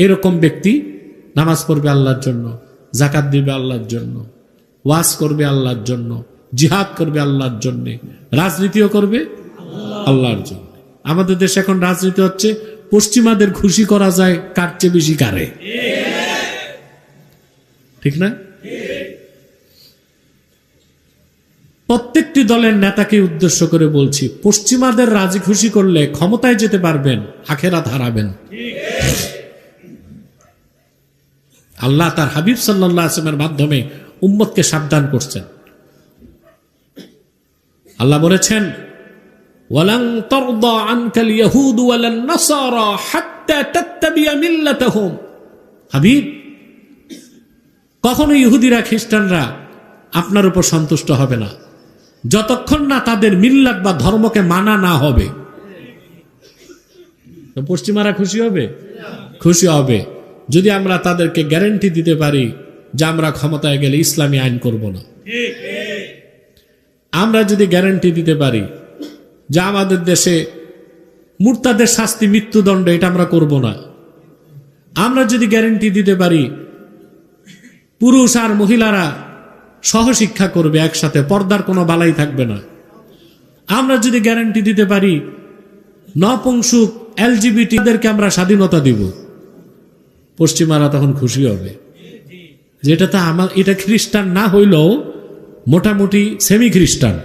এরকম ব্যক্তি নামাজ পড়বে আল্লাহর জন্য, যাকাত দিবে আল্লাহর জন্য, ওয়াজ করবে আল্লাহর জন্য, জিহাদ করবে আল্লাহর জন্য, রাজনীতিও করবে আল্লাহর জন্য। আমাদের দেশে এখন রাজনীতি হচ্ছে পশ্চিমাদের খুশি করা যায় কার চেয়ে বেশি কারে, ঠিক না? প্রত্যেকটি দলের নেতাকে উদ্দেশ্য করে বলছি, পশ্চিমাদের রাজি খুশি করলে ক্ষমতায় যেতে পারবেন, আখেরাত হারাবেন। আল্লাহ তার হাবিব সাল্লাল্লাহু আলাইহি ওয়াসাল্লামের মাধ্যমে উম্মতকে সাবধান করছেন। আল্লাহ বলেছেন, ওয়ালান তারদা আনকাল ইয়াহুদ ওয়ালান নাসারা হাত্তা তাত্তাবিয়া মিল্লাতাহুম। হাবিব, কখনো ইহুদিরা খ্রিস্টানরা আপনার উপর সন্তুষ্ট হবে না যতক্ষণ না তাদের মিল্লাত বা ধর্মকে মানা না হবে। তো পশ্চিমারা খুশি হবে? খুশি হবে যদি আমরা তাদেরকে গ্যারান্টি দিতে পারি যে আমরা ক্ষমতায় গেলে ইসলামী আইন করব না। আমরা যদি গ্যারান্টি দিতে পারি যে আমাদের দেশে মুরতাদের শাস্তি মৃত্যুদণ্ড, এটা আমরা করব না। আমরা যদি গ্যারান্টি দিতে পারি পুরুষ আর মহিলারা সহশিক্ষা করবে একসাথে, পর্দার কোনো বালাই থাকবে না। আমরা যদি গ্যারান্টি দিতে পারি নপুংসুক এলজিবিটিদেরকে আমরা স্বাধীনতা দিব, পশ্চিমারা তখন খুশি হবে। যেটা তো আমার, এটা খ্রিস্টান না হইলেও মোটামুটি সেমি খ্রিস্টান।